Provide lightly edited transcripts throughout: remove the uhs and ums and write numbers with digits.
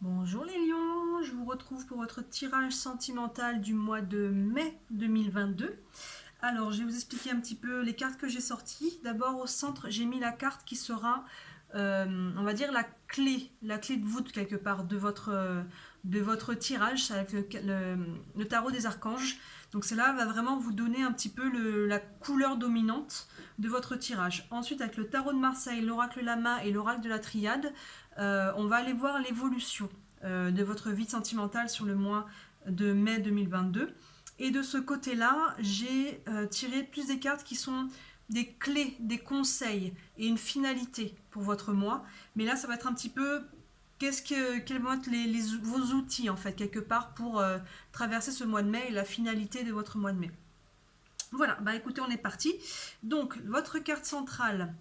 Bonjour les lions, je vous retrouve pour votre tirage sentimental du mois de mai 2022. Alors, je vais vous expliquer un petit peu les cartes que j'ai sorties. D'abord, au centre, j'ai mis la carte qui sera, on va dire, la clé de voûte quelque part de votre tirage, c'est avec le tarot des archanges. Donc, cela va vraiment vous donner un petit peu la couleur dominante de votre tirage. Ensuite, avec le tarot de Marseille, l'oracle Lama et l'oracle de la Triade, on va aller voir l'évolution de votre vie sentimentale sur le mois de mai 2022. Et de ce côté-là, j'ai tiré plus des cartes qui sont des clés, des conseils et une finalité pour votre mois. Mais là, ça va être un petit peu quels vont être vos outils en fait quelque part pour traverser ce mois de mai et la finalité de votre mois de mai. Voilà, bah écoutez, on est parti. Donc, votre carte centrale,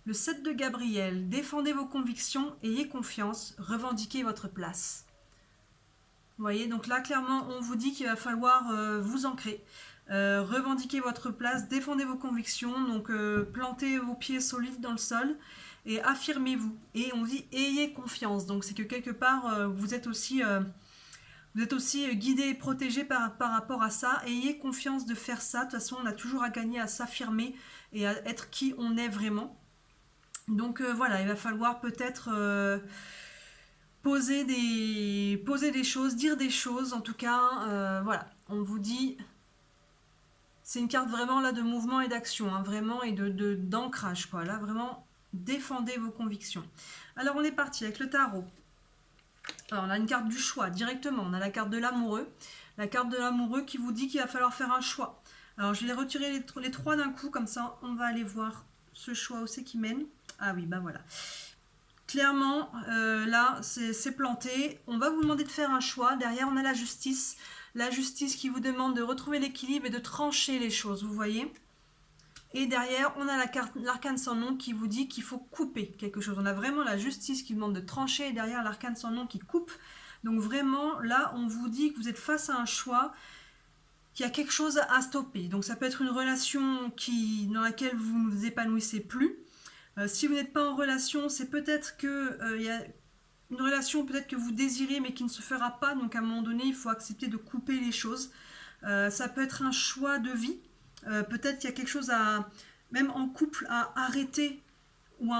le 7 de Gabriel, défendez vos convictions, ayez confiance, revendiquez votre place. Vous voyez, donc là, clairement, on vous dit qu'il va falloir vous ancrer, revendiquer votre place, défendez vos convictions, donc plantez vos pieds solides dans le sol et affirmez-vous. Et on dit ayez confiance, donc c'est que quelque part, vous êtes aussi guidé et protégé par rapport à ça. Ayez confiance de faire ça. De toute façon, on a toujours à gagner à s'affirmer et à être qui on est vraiment. Donc voilà, il va falloir peut-être poser des choses, dire des choses. En tout cas, voilà, on vous dit, c'est une carte vraiment là de mouvement et d'action, hein, vraiment, et d'ancrage, quoi. Là, vraiment, défendez vos convictions. Alors, on est parti avec le tarot. Alors, on a une carte du choix directement. On a la carte de l'amoureux. La carte de l'amoureux qui vous dit qu'il va falloir faire un choix. Alors, je vais retirer les trois d'un coup, comme ça, on va aller voir ce choix où c'est qui mène. Ah oui, bah voilà. Clairement, là, c'est planté. On va vous demander de faire un choix. Derrière, on a la justice. La justice qui vous demande de retrouver l'équilibre et de trancher les choses, vous voyez. Et derrière, on a l'arcane sans nom qui vous dit qu'il faut couper quelque chose. On a vraiment la justice qui demande de trancher et derrière l'arcane sans nom qui coupe. Donc vraiment, là, on vous dit que vous êtes face à un choix, qu'il y a quelque chose à stopper. Donc ça peut être une relation dans laquelle vous ne vous épanouissez plus. Si vous n'êtes pas en relation, c'est peut-être que il y a une relation peut-être que vous désirez mais qui ne se fera pas. Donc à un moment donné, il faut accepter de couper les choses. Ça peut être un choix de vie. Peut-être qu'il y a quelque chose même en couple, à arrêter ou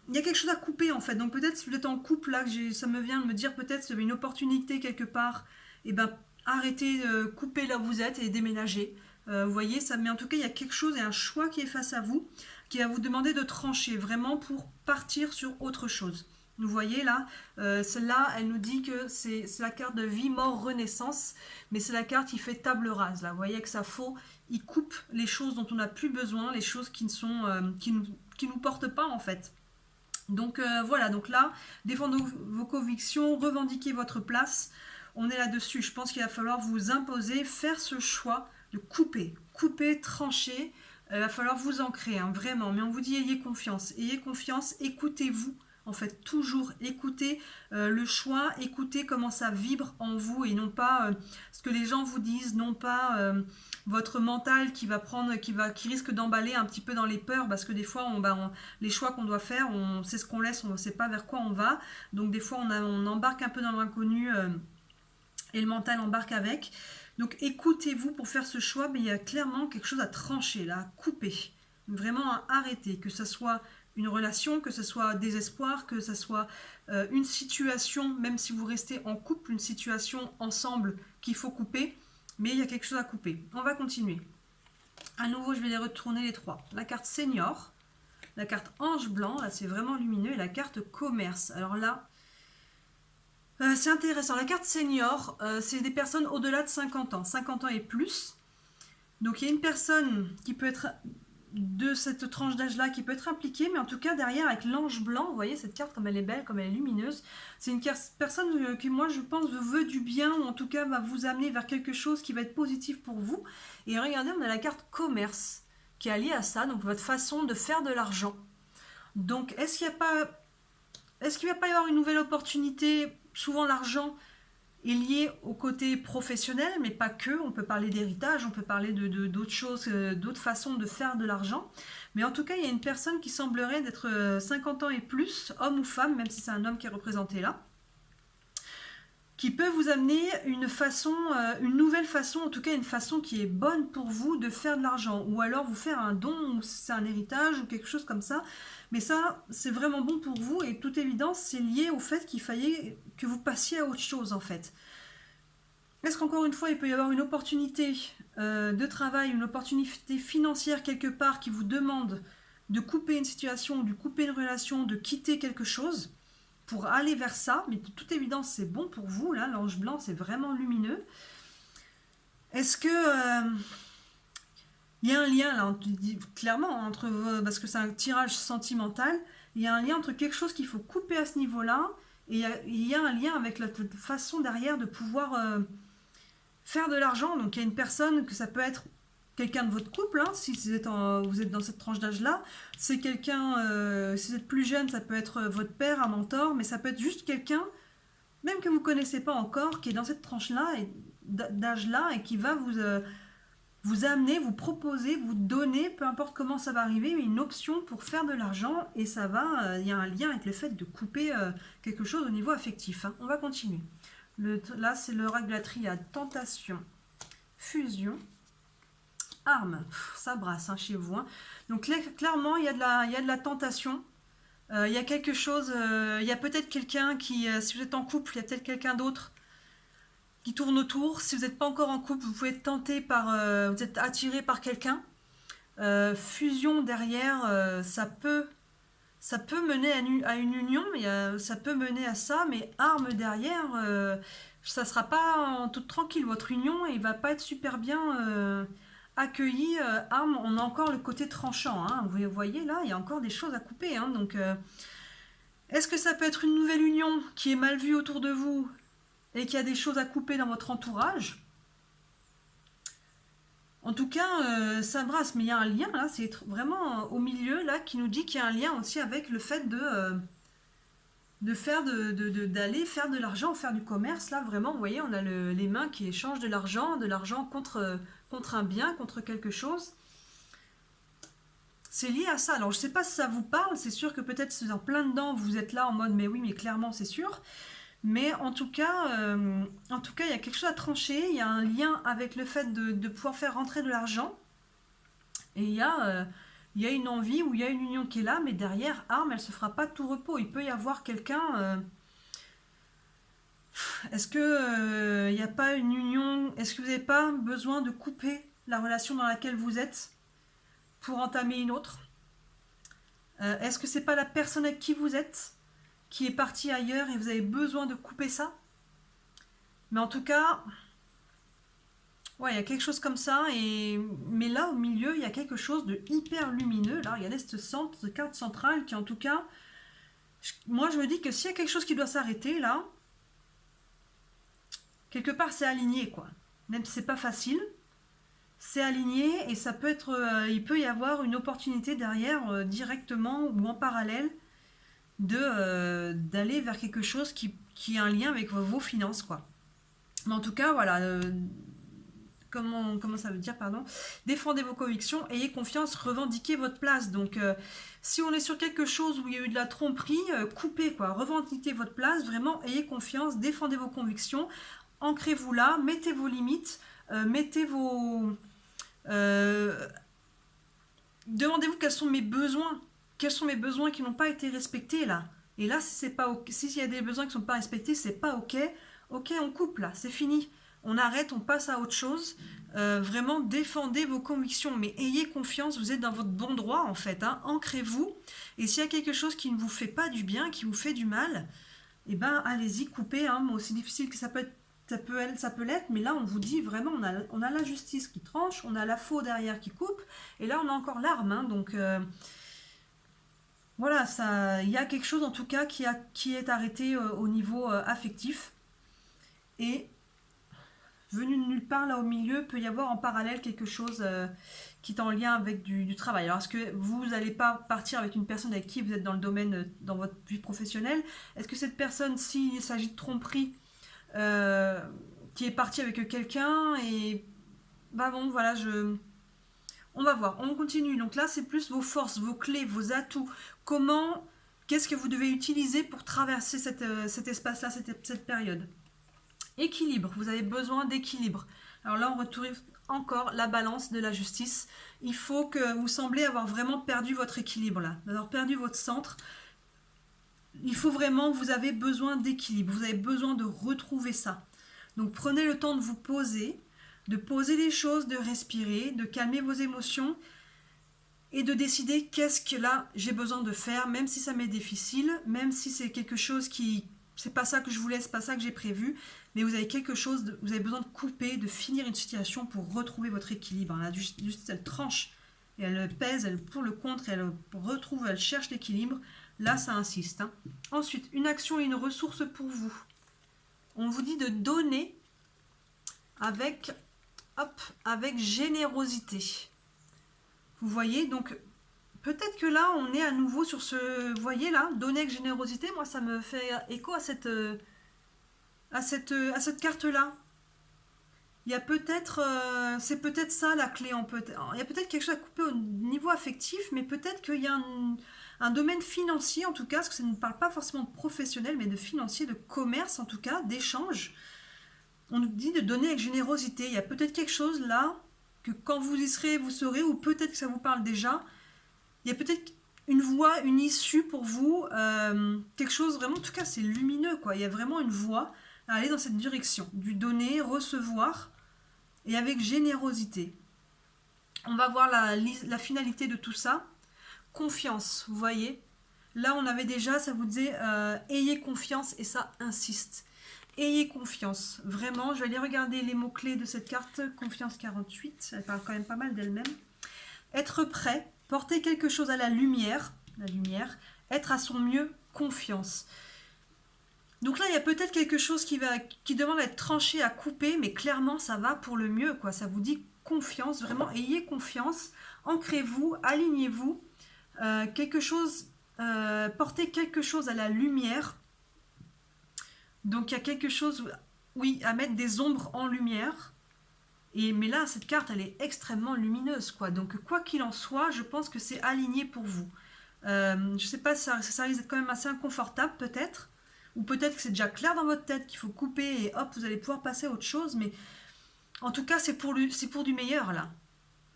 il y a quelque chose à couper en fait. Donc peut-être si vous êtes en couple là, ça me vient de me dire peut-être qu'il y a une opportunité quelque part. Et ben arrêtez, couper là où vous êtes et déménager. Vous voyez, ça, mais en tout cas, il y a quelque chose et un choix qui est face à vous, qui va vous demander de trancher vraiment pour partir sur autre chose. Vous voyez là, celle-là, elle nous dit que c'est la carte de vie, mort, renaissance, mais c'est la carte qui fait table rase. Là, vous voyez que ça faux, il coupe les choses dont on n'a plus besoin, les choses qui nous portent pas en fait. Donc voilà, donc là, défendez vos convictions, revendiquez votre place. On est là-dessus. Je pense qu'il va falloir vous imposer, faire ce choix de couper, trancher. Il va falloir vous ancrer, hein, vraiment. Mais on vous dit ayez confiance, écoutez-vous. En fait, toujours écoutez le choix, écoutez comment ça vibre en vous et non pas ce que les gens vous disent, non pas votre mental qui risque d'emballer un petit peu dans les peurs parce que des fois, les choix qu'on doit faire, on sait ce qu'on laisse, on ne sait pas vers quoi on va. Donc des fois, on embarque un peu dans l'inconnu et le mental embarque avec. Donc écoutez-vous pour faire ce choix, mais il y a clairement quelque chose à trancher là, à couper, vraiment à arrêter, que ce soit une relation, que ce soit des espoirs, que ce soit une situation, même si vous restez en couple, une situation ensemble qu'il faut couper, mais il y a quelque chose à couper. On va continuer. À nouveau, je vais les retourner les trois. La carte senior, la carte ange blanc, là c'est vraiment lumineux, et la carte commerce. Alors là, c'est intéressant. La carte senior, c'est des personnes au-delà de 50 ans, 50 ans et plus. Donc il y a une personne qui peut être de cette tranche d'âge-là qui peut être impliquée, mais en tout cas derrière avec l'ange blanc, vous voyez cette carte comme elle est belle, comme elle est lumineuse, c'est une personne qui moi je pense veut du bien, ou en tout cas va vous amener vers quelque chose qui va être positif pour vous. Et regardez, on a la carte commerce qui est alliée à ça, donc votre façon de faire de l'argent. Donc est-ce qu'il va pas y avoir une nouvelle opportunité? Souvent l'argent, est lié au côté professionnel, mais pas que. On peut parler d'héritage, on peut parler d'autres choses, d'autres façons de faire de l'argent. Mais en tout cas, il y a une personne qui semblerait d'être 50 ans et plus, homme ou femme, même si c'est un homme qui est représenté là, qui peut vous amener une façon, une nouvelle façon, en tout cas une façon qui est bonne pour vous de faire de l'argent, ou alors vous faire un don, ou c'est un héritage, ou quelque chose comme ça. Mais ça, c'est vraiment bon pour vous, et de toute évidence, c'est lié au fait qu'il fallait que vous passiez à autre chose, en fait. Est-ce qu'encore une fois, il peut y avoir une opportunité de travail, une opportunité financière quelque part qui vous demande de couper une situation, de couper une relation, de quitter quelque chose pour aller vers ça, mais de toute évidence, c'est bon pour vous, là, l'ange blanc, c'est vraiment lumineux. Est-ce que il y a un lien, là, clairement, entre, parce que c'est un tirage sentimental, il y a un lien entre quelque chose qu'il faut couper à ce niveau-là, et il y a un lien avec la façon derrière de pouvoir faire de l'argent. Donc il y a une personne, que ça peut être quelqu'un de votre couple, hein, si vous êtes dans cette tranche d'âge-là. C'est quelqu'un, si vous êtes plus jeune, ça peut être votre père, un mentor, mais ça peut être juste quelqu'un, même que vous ne connaissez pas encore, qui est dans cette tranche-là, d'âge-là, et qui va vous amener, vous proposer, vous donner, peu importe comment ça va arriver, mais une option pour faire de l'argent, et ça va, il y a un lien avec le fait de couper quelque chose au niveau affectif. Hein. On va continuer. Là, c'est l'oracle de la triade. Tentation, fusion, arme. Ça brasse hein, chez vous. Hein. Donc clairement, il y a de la tentation. Il y a quelque chose, il y a peut-être quelqu'un qui, si vous êtes en couple, il y a peut-être quelqu'un d'autre qui tourne autour. Si vous n'êtes pas encore en couple, vous pouvez être tenté par, vous êtes attiré par quelqu'un. Fusion derrière, ça peut mener à une union, mais ça peut mener à ça, mais arme derrière, ça sera pas en toute tranquille. Votre union, il va pas être super bien accueilli. Arme, on a encore le côté tranchant. Hein. Vous voyez là, il y a encore des choses à couper. Hein. Donc, est-ce que ça peut être une nouvelle union qui est mal vue autour de vous et qui a des choses à couper dans votre entourage? En tout cas, ça brasse, mais il y a un lien là, c'est vraiment au milieu là qui nous dit qu'il y a un lien aussi avec le fait de faire d'aller faire de l'argent, faire du commerce. Là, vraiment, vous voyez, on a les mains qui échangent de l'argent contre un bien, contre quelque chose. C'est lié à ça. Alors, je ne sais pas si ça vous parle, c'est sûr que peut-être c'est en plein dedans, vous êtes là en mode, mais oui, mais clairement, c'est sûr. Mais en tout cas, il y a quelque chose à trancher. Il y a un lien avec le fait de pouvoir faire rentrer de l'argent. Et il y a une envie ou il y a une union qui est là, mais derrière, arme, elle se fera pas de tout repos. Il peut y avoir quelqu'un. Est-ce que il n'y a pas une union? Est-ce que vous n'avez pas besoin de couper la relation dans laquelle vous êtes pour entamer une autre? Est-ce que c'est pas la personne avec qui vous êtes qui est partie ailleurs et vous avez besoin de couper ça? Mais en tout cas, ouais, il y a quelque chose comme ça. Mais là, au milieu, il y a quelque chose de hyper lumineux. Là, regardez cette carte centrale qui, en tout cas, moi, je me dis que s'il y a quelque chose qui doit s'arrêter, là, quelque part, c'est aligné, quoi. Même si c'est pas facile, c'est aligné et ça peut être, il peut y avoir une opportunité derrière, directement ou en parallèle, d'aller vers quelque chose qui a un lien avec vos finances, quoi. Mais en tout cas, voilà, comment ça veut dire, pardon, défendez vos convictions, ayez confiance, revendiquez votre place. Donc, si on est sur quelque chose où il y a eu de la tromperie, coupez, quoi, revendiquez votre place, vraiment, ayez confiance, défendez vos convictions, ancrez-vous là, mettez vos limites, mettez vos... demandez-vous quels sont mes besoins, qui n'ont pas été respectés là. Et là, si c'est pas okay, s'il y a des besoins qui ne sont pas respectés, c'est pas ok. Ok, on coupe là, c'est fini. On arrête, on passe à autre chose. Vraiment, défendez vos convictions, mais ayez confiance, vous êtes dans votre bon droit en fait. Hein. Ancrez-vous. Et s'il y a quelque chose qui ne vous fait pas du bien, qui vous fait du mal, eh ben allez-y, coupez. Hein. Aussi difficile que ça peut l'être, mais là on vous dit vraiment, on a la justice qui tranche, on a la faux derrière qui coupe, et là on a encore l'arme. Hein. Donc voilà, il y a quelque chose en tout cas qui est arrêté au niveau affectif. Et venu de nulle part, là au milieu, peut y avoir en parallèle quelque chose qui est en lien avec du travail. Alors, est-ce que vous n'allez pas partir avec une personne avec qui vous êtes dans le domaine, dans votre vie professionnelle? Est-ce que cette personne, s'il s'agit de tromperie, qui est parti avec quelqu'un et bah bon voilà on va voir, on continue. Donc là c'est plus vos forces, vos clés, vos atouts. Qu'est-ce que vous devez utiliser pour traverser cet espace-là, cette période. Équilibre, vous avez besoin d'équilibre. Alors là on retrouve encore la balance de la justice. Il faut que vous semblez avoir vraiment perdu votre équilibre là, d'avoir perdu votre centre. Il faut vraiment, vous avez besoin d'équilibre, vous avez besoin de retrouver ça. Donc prenez le temps de poser les choses, de respirer, de calmer vos émotions et de décider qu'est-ce que là j'ai besoin de faire, même si ça m'est difficile, même si c'est quelque chose qui, c'est pas ça que je voulais, c'est pas ça que j'ai prévu, mais vous avez quelque chose, vous avez besoin de couper, de finir une situation pour retrouver votre équilibre. La justice, elle tranche, et elle pèse, elle pour le contre, elle retrouve, elle cherche l'équilibre. Là, ça insiste. Hein. Ensuite, une action et une ressource pour vous. On vous dit de donner avec générosité. Vous voyez, donc peut-être que là, on est à nouveau sur ce... Vous voyez là, donner avec générosité, moi, ça me fait écho à cette carte-là. Il y a peut-être... c'est peut-être ça la clé. Il y a peut-être quelque chose à couper au niveau affectif, mais peut-être qu'il y a un domaine financier, en tout cas, parce que ça ne parle pas forcément de professionnel, mais de financier, de commerce, en tout cas, d'échange. On nous dit de donner avec générosité. Il y a peut-être quelque chose là, que quand vous y serez, vous saurez, ou peut-être que ça vous parle déjà. Il y a peut-être une voie, une issue pour vous, quelque chose vraiment, en tout cas, c'est lumineux, quoi. Il y a vraiment une voie à aller dans cette direction, du donner, recevoir, et avec générosité. On va voir la finalité de tout ça. Confiance, vous voyez. Là, on avait déjà, ça vous disait, ayez confiance, et ça insiste. Ayez confiance, vraiment. Je vais aller regarder les mots-clés de cette carte, confiance 48, elle parle quand même pas mal d'elle-même. Être prêt, porter quelque chose à la lumière, être à son mieux, confiance. Donc là, il y a peut-être quelque chose qui demande à être tranché, à couper, mais clairement, ça va pour le mieux, quoi. Ça vous dit confiance, vraiment, ayez confiance, ancrez-vous, alignez-vous, portez quelque chose à la lumière. Donc il y a quelque chose, oui, à mettre des ombres en lumière. Mais là, cette carte, elle est extrêmement lumineuse, quoi. Donc quoi qu'il en soit, je pense que c'est aligné pour vous. Je sais pas, ça risque d'être quand même assez inconfortable, peut-être. Ou peut-être que c'est déjà clair dans votre tête qu'il faut couper et hop, vous allez pouvoir passer à autre chose. Mais en tout cas, c'est pour du meilleur, là.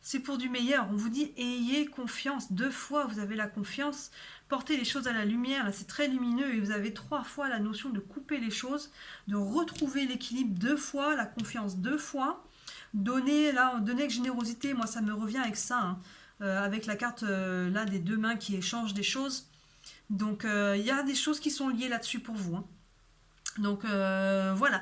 C'est pour du meilleur. On vous dit, ayez confiance. 2 fois, vous avez la confiance. Portez les choses à la lumière. Là, c'est très lumineux. Et vous avez 3 fois la notion de couper les choses, de retrouver l'équilibre 2 fois, la confiance 2 fois. Donner avec générosité. Moi, ça me revient avec ça. Hein. Avec la carte là des 2 mains qui échangent des choses. Donc, il y a des choses qui sont liées là-dessus pour vous. Hein. Donc, voilà.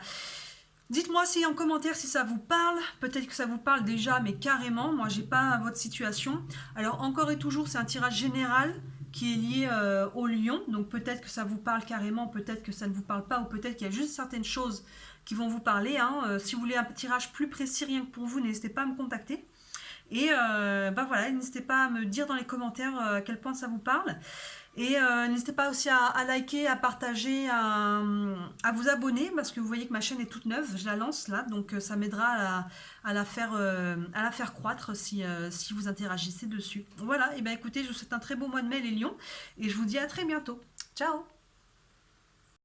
Dites-moi si en commentaire si ça vous parle, peut-être que ça vous parle déjà, mais carrément, moi j'ai pas votre situation. Alors encore et toujours, c'est un tirage général qui est lié au lion, donc peut-être que ça vous parle carrément, peut-être que ça ne vous parle pas, ou peut-être qu'il y a juste certaines choses qui vont vous parler. Hein. Si vous voulez un tirage plus précis rien que pour vous, n'hésitez pas à me contacter. Et voilà, n'hésitez pas à me dire dans les commentaires à quel point ça vous parle. Et n'hésitez pas aussi à liker, à partager, à vous abonner, parce que vous voyez que ma chaîne est toute neuve, je la lance là, donc ça m'aidera à la faire croître si vous interagissez dessus. Voilà, et bien écoutez, je vous souhaite un très beau mois de mai les lions, et je vous dis à très bientôt. Ciao!